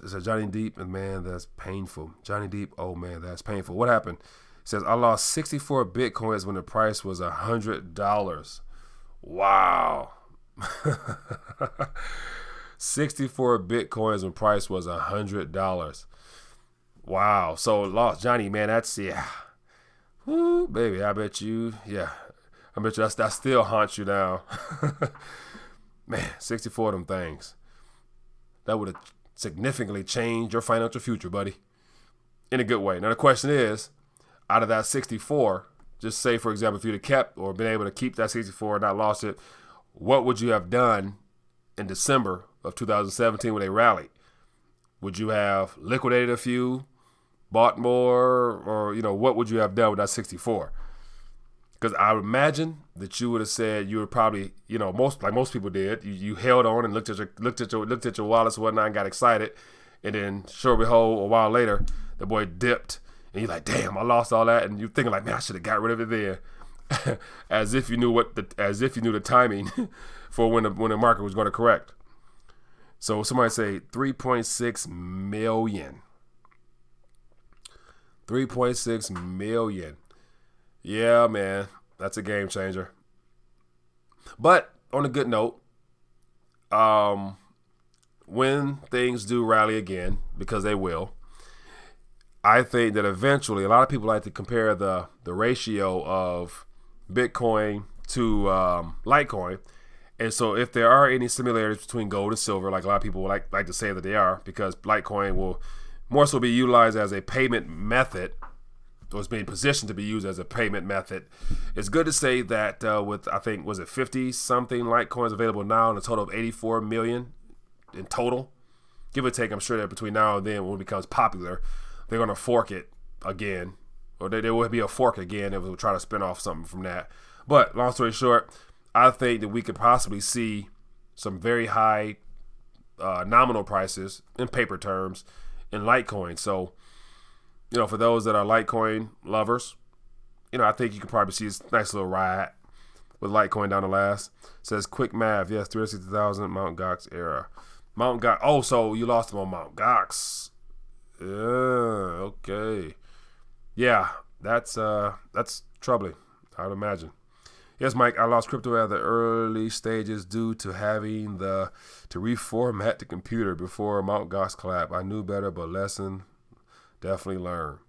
It says Johnny Depp, and man, that's painful. Johnny Depp, oh man, that's painful. What happened? It says I lost 64 Bitcoins when the price was $100. Wow. 64 Bitcoins when price was $100. Wow. So lost, Johnny, man, that's, yeah. Woo, baby, I bet you that still haunts you now. Man, 64 of them things. That would have significantly changed your financial future, buddy. In a good way. Now the question is, out of that 64, just say, for example, if you'd have kept or been able to keep that 64 and not lost it, what would you have done in December of 2017 when they rallied? Would you have liquidated a few, bought more, or, what would you have done with that 64? Because I would imagine that you would have said you would probably, most people did. You held on and looked at your wallets and whatnot and got excited, and then sure behold, a while later, the boy dipped, and you're like, damn, I lost all that, and you're thinking like, man, I should have got rid of it then, as if you knew the timing for when the market was going to correct. So somebody say 3.6 million. 3.6 million. Yeah, man, that's a game changer. But on a good note, when things do rally again, because they will, I think that eventually, a lot of people like to compare the ratio of Bitcoin to Litecoin. And so if there are any similarities between gold and silver, like a lot of people would like to say that they are, because Litecoin will more so be utilized as a payment method, or it's being positioned to be used as a payment method. It's good to say that with, I think, was it 50-something Litecoins available now, and a total of 84 million in total. Give or take, I'm sure that between now and then, when it becomes popular, they're going to fork it again, or there will be a fork again that will try to spin off something from that. But long story short, I think that we could possibly see some very high nominal prices in paper terms in Litecoin. So, for those that are Litecoin lovers, I think you could probably see a nice little ride with Litecoin down the last. It says quick math. Yes, 360,000 Mt. Gox era. Mt. Gox. Oh, so you lost them on Mt. Gox. Yeah, okay. Yeah, that's troubling, I would imagine. Yes, Mike, I lost crypto at the early stages due to having to reformat the computer before Mt. Gox collapsed. I knew better, but lesson definitely learned.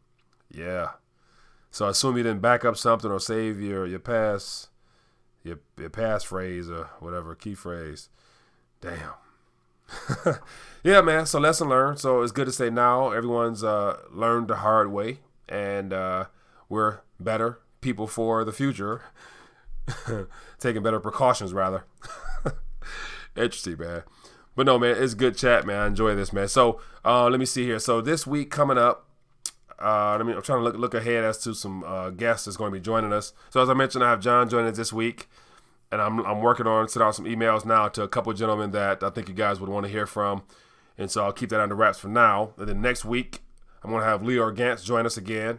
Yeah. So I assume you didn't back up something or save your pass phrase or whatever, key phrase. Damn. Yeah, man. So lesson learned. So it's good to say now everyone's learned the hard way, and we're better people for the future. Taking better precautions, rather. Interesting, man. But no, man, it's good chat, man. I enjoy this, man. So let me see here. So this week coming up, I'm trying to look ahead as to some guests that's going to be joining us. So as I mentioned, I have John joining us this week, and I'm working on sending out some emails now to a couple of gentlemen that I think you guys would want to hear from, and so I'll keep that under wraps for now. And then next week, I'm going to have Leo Gantz join us again.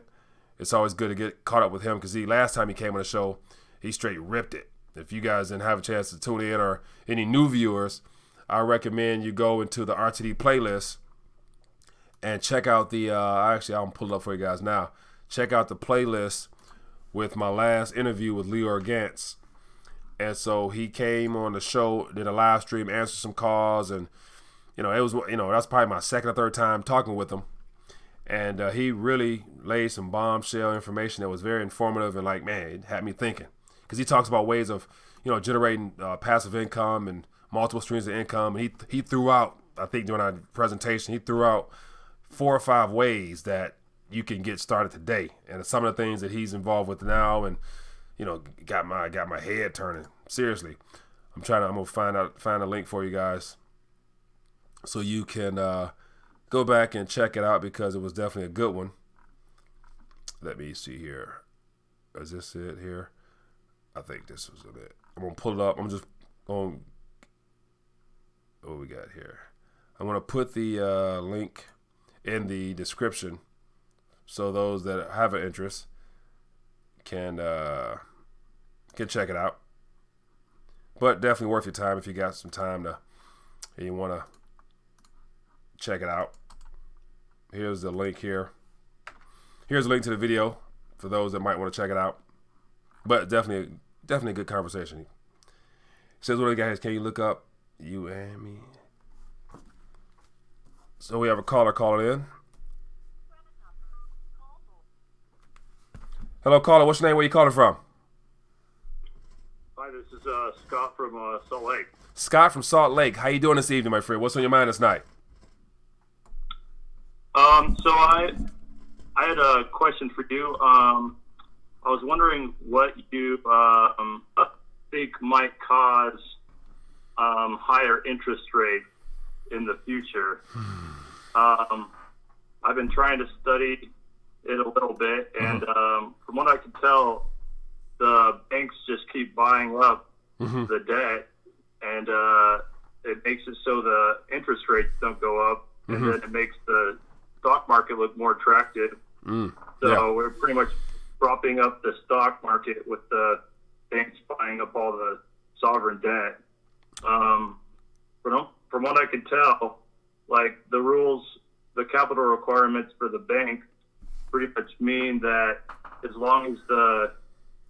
It's always good to get caught up with him because last time he came on the show, he straight ripped it. If you guys didn't have a chance to tune in, or any new viewers, I recommend you go into the RTD playlist and check out the, I'll pull it up for you guys now. Check out the playlist with my last interview with Leo Gantz. And so he came on the show, did a live stream, answered some calls, and, that's probably my second or third time talking with him. And he really laid some bombshell information that was very informative, and it had me thinking. Because he talks about ways of, generating passive income and multiple streams of income. And he threw out, I think during our presentation, 4 or 5 ways that you can get started today. And some of the things that he's involved with now, and, got my head turning. Seriously. I'm gonna find a link for you guys so you can go back and check it out, because it was definitely a good one. Let me see here. Is this it here? I think this was it. I'm going to pull it up. I'm just going, what we got here? I'm going to put the link in the description so those that have an interest can check it out. But definitely worth your time if you got some time and you want to check it out. Here's the link here. Here's a link to the video for those that might want to check it out. But definitely a good conversation. He says, what do you guys, can you look up you and me? So we have a caller calling in. Hello, caller. What's your name? Where you calling from? Hi, this is Scott from Salt Lake. Scott from Salt Lake. How you doing this evening, my friend? What's on your mind this night? So I had a question for you. I was wondering what you think might cause higher interest rates in the future. I've been trying to study it a little bit, and from what I can tell, the banks just keep buying up the debt, and it makes it so the interest rates don't go up, and then it makes the stock market look more attractive. So we're pretty much propping up the stock market with the banks buying up all the sovereign debt. From what I can tell, the rules, the capital requirements for the bank pretty much mean that as long as the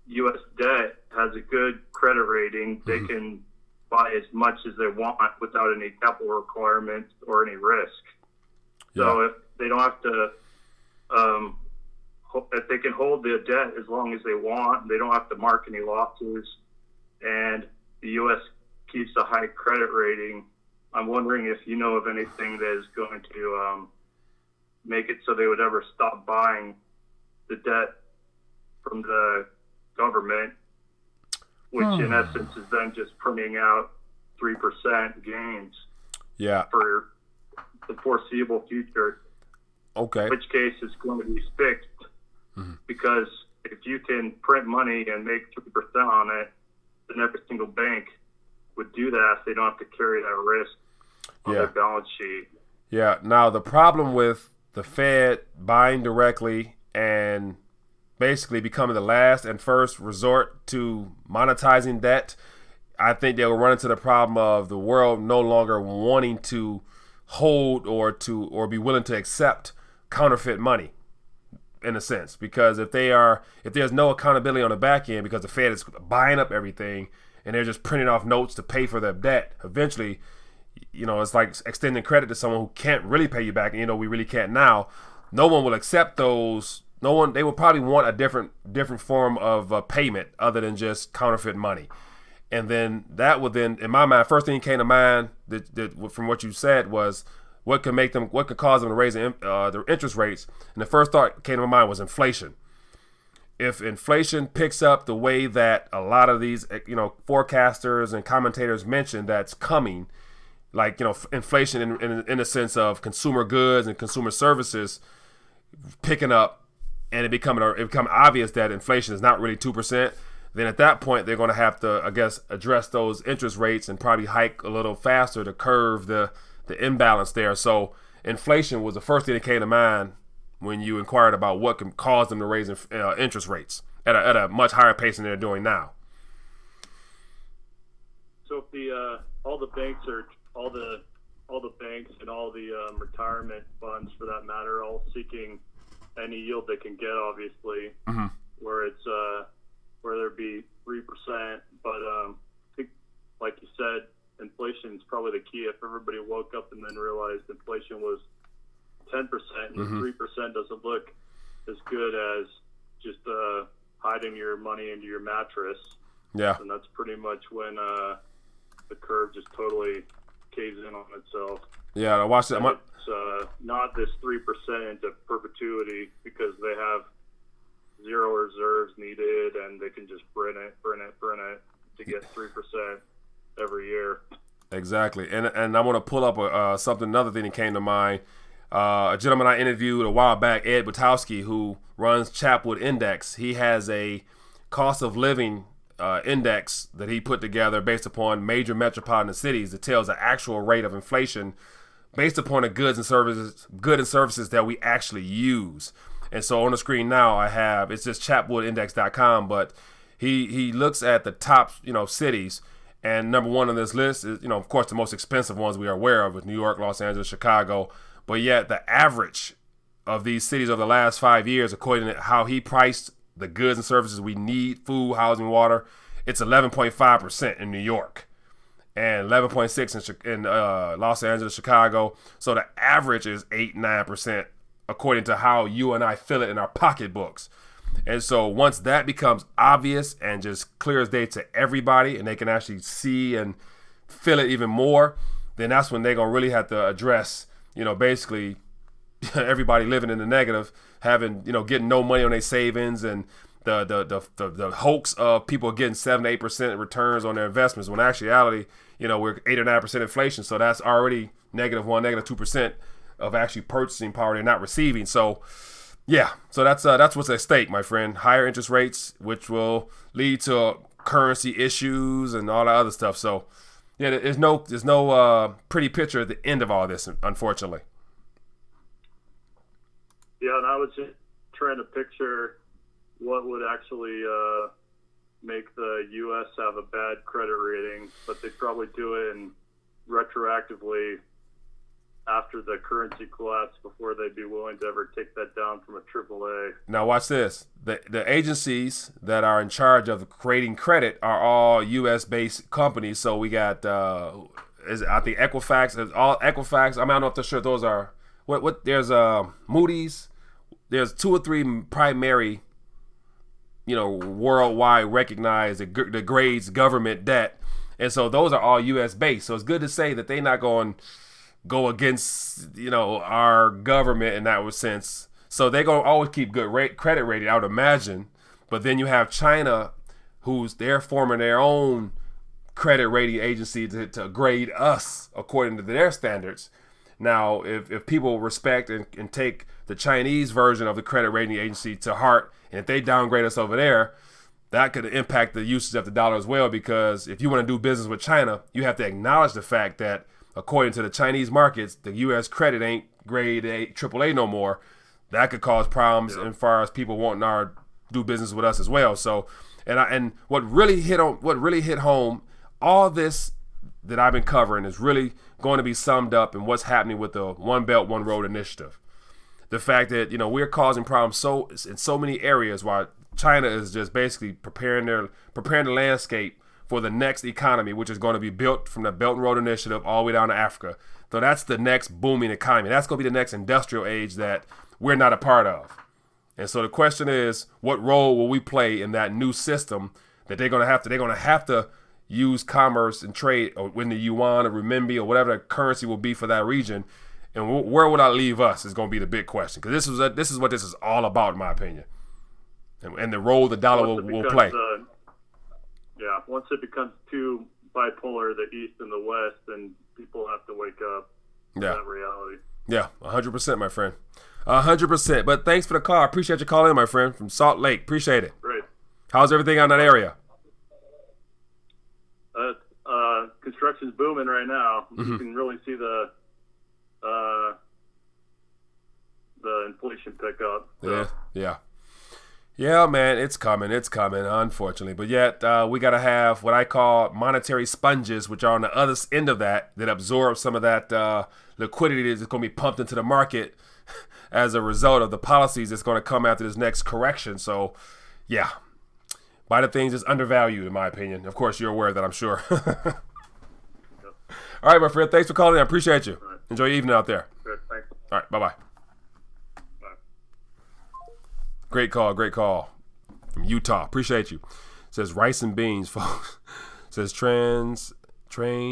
U.S. debt has a good credit rating, they can buy as much as they want without any capital requirements or any risk. So if they don't have to, if they can hold the debt as long as they want, they don't have to mark any losses, and the U.S. keeps a high credit rating. I'm wondering if you know of anything that is going to make it so they would ever stop buying the debt from the government, which in essence is then just printing out 3% gains for the foreseeable future. Okay. In which case it's going to be fixed, because if you can print money and make 3% on it, then every single bank would do that if they don't have to carry that risk on their balance sheet. Yeah. Now, the problem with the Fed buying directly and basically becoming the last and first resort to monetizing debt, I think they will run into the problem of the world no longer wanting to hold or be willing to accept counterfeit money. in a sense, because if there's no accountability on the back end because the Fed is buying up everything and they're just printing off notes to pay for their debt, eventually, it's like extending credit to someone who can't really pay you back, and we really can't now. No one will accept those. They will probably want a different form of payment other than just counterfeit money. And then that would then, in my mind, first thing came to mind that from what you said was what could cause them to raise their interest rates. And the first thought came to my mind was inflation. If inflation picks up the way that a lot of these, forecasters and commentators mentioned that's coming, like, inflation in the sense of consumer goods and consumer services picking up, and it become obvious that inflation is not really 2%, then at that point they're going to have to, I guess, address those interest rates and probably hike a little faster to curve the imbalance there. So inflation was the first thing that came to mind when you inquired about what can cause them to raise interest rates at a much higher pace than they're doing now. So if all the banks and all the retirement funds, for that matter, all seeking any yield they can get, obviously, where it's whether it be 3%, but I think, like you said, inflation is probably the key. If everybody woke up and then realized inflation was 10%, and 3% doesn't look as good as just hiding your money into your mattress, and that's pretty much when the curve just totally caves in on itself. Yeah, I watched it. It's not this 3% into perpetuity, because they have zero reserves needed, and they can just print it to get 3% every year. Exactly, and I want to pull up another thing that came to mind. A gentleman I interviewed a while back, Ed Butowski, who runs Chapwood Index. He has a cost of living index that he put together based upon major metropolitan cities that tells the actual rate of inflation based upon the goods and services that we actually use. And so on the screen now it's just chapwoodindex.com, but he looks at the top, cities, and number one on this list is, of course, the most expensive ones we are aware of with New York, Los Angeles, Chicago. But yet the average of these cities over the last 5 years, according to how he priced the goods and services we need, food, housing, water, it's 11.5% in New York and 11.6% in Los Angeles, Chicago. So the average is 8-9%, according to how you and I feel it in our pocketbooks. And so once that becomes obvious and just clear as day to everybody, and they can actually see and feel it even more, then that's when they're going to really have to address, basically everybody living in the negative, having, getting no money on their savings, and the hoax of people getting 7-8% returns on their investments, when in actuality, we're 8 or 9% inflation. So that's already -1, -2% of actually purchasing power they're not receiving. So that's what's at stake, my friend. Higher interest rates, which will lead to currency issues and all that other stuff. So there's no pretty picture at the end of all this, unfortunately. Yeah, and I was just trying to picture what would actually make the U.S. have a bad credit rating, but they'd probably do it retroactively after the currency collapse before they'd be willing to ever take that down from a AAA. Now watch this. The agencies that are in charge of creating credit are all U.S.-based companies. So we got, I think Equifax, all Equifax. I don't know if they're sure those are, there's Moody's. There's 2 or 3 primary, worldwide recognized that grades government debt. And so those are all U.S.-based. So it's good to say that they're not going to go against, our government in that sense. So they're going to always keep good credit rating, I would imagine. But then you have China, they're forming their own credit rating agency to grade us according to their standards. Now, if people respect and take the Chinese version of the credit rating agency to heart, and if they downgrade us over there, that could impact the usage of the dollar as well, because if you want to do business with China, you have to acknowledge the fact that according to the Chinese markets, the U.S. credit ain't grade AAA no more. That could cause problems as far as people wanting to do business with us as well. So, and what really hit home, all this that I've been covering is really going to be summed up in what's happening with the One Belt, One Road initiative. the fact that, we're causing problems in so many areas, while China is just basically preparing the landscape for the next economy, which is going to be built from the Belt and Road Initiative all the way down to Africa. So that's the next booming economy. That's going to be the next industrial age that we're not a part of. And so the question is, what role will we play in that new system that they're going to have to use commerce and trade, or when the yuan or renminbi or whatever the currency will be for that region, and where will that leave us is going to be the big question, because this is what this is all about, in my opinion, and the role the dollar will play. Once it becomes too bipolar, the East and the West, then people have to wake up to that reality. Yeah, 100%, my friend. 100%. But thanks for the call. I appreciate you calling in, my friend, from Salt Lake. Appreciate it. Great. How's everything out in that area? Construction's booming right now. You can really see the inflation pick up. So. Yeah, man, it's coming, unfortunately. But yet, we got to have what I call monetary sponges, which are on the other end of that absorb some of that liquidity that's going to be pumped into the market as a result of the policies that's going to come after this next correction. So, yeah, buy the things that's undervalued, in my opinion. Of course, you're aware of that, I'm sure. All right, my friend, thanks for calling in. I appreciate you. Right. Enjoy your evening out there. Good, thanks. All right, bye-bye. Great call from Utah. Appreciate you. Says rice and beans, folks. Says train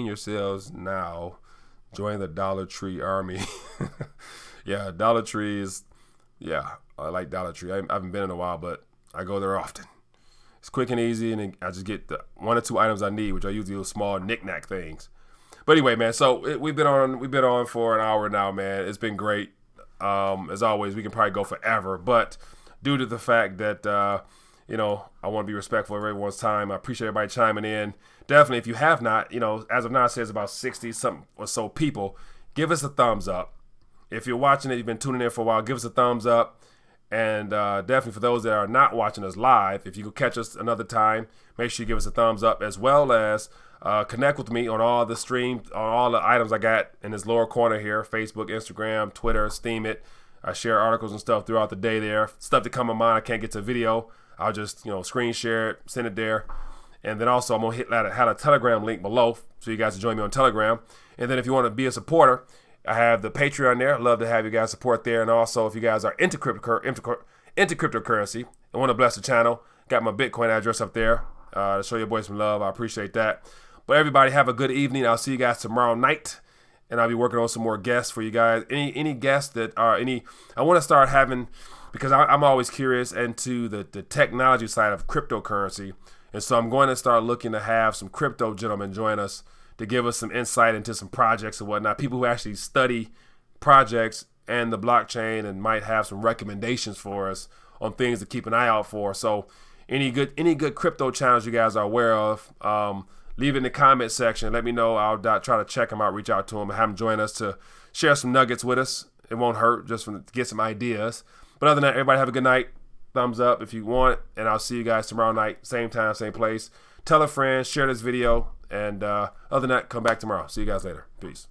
yourselves now. Join the Dollar Tree army. Yeah, Dollar Tree is, I like Dollar Tree. I haven't been in a while, but I go there often. It's quick and easy, and I just get the 1 or 2 items I need, which are usually those small knick-knack things. But anyway, man, so we've been on for an hour now, man. It's been great. As always, we can probably go forever, but due to the fact that, I want to be respectful of everyone's time. I appreciate everybody chiming in. Definitely, if you have not, as of now, it says about 60-something or so people, give us a thumbs up. If you're watching it, you've been tuning in for a while, give us a thumbs up. And definitely for those that are not watching us live, if you could catch us another time, make sure you give us a thumbs up, as well as connect with me on all the streams, on all the items I got in this lower corner here, Facebook, Instagram, Twitter, Steam It. I share articles and stuff throughout the day there. Stuff that come to mind I can't get to video, I'll just screen share it, send it there. And then also I'm going to hit a Telegram link below so you guys can join me on Telegram. And then if you want to be a supporter, I have the Patreon there. I'd love to have you guys support there. And also if you guys are into cryptocurrency and want to bless the channel, got my Bitcoin address up there to show your boys some love. I appreciate that. But everybody have a good evening. I'll see you guys tomorrow night. And I'll be working on some more guests for you guys. Any guests that are I want to start having, because I'm always curious into the technology side of cryptocurrency. And so I'm going to start looking to have some crypto gentlemen join us to give us some insight into some projects and whatnot. People who actually study projects and the blockchain and might have some recommendations for us on things to keep an eye out for. So any good crypto channels you guys are aware of, leave it in the comment section. Let me know. I'll try to check them out, reach out to them, and have them join us to share some nuggets with us. It won't hurt just to get some ideas. But other than that, everybody have a good night. Thumbs up if you want, and I'll see you guys tomorrow night, same time, same place. Tell a friend, share this video, and other than that, come back tomorrow. See you guys later. Peace.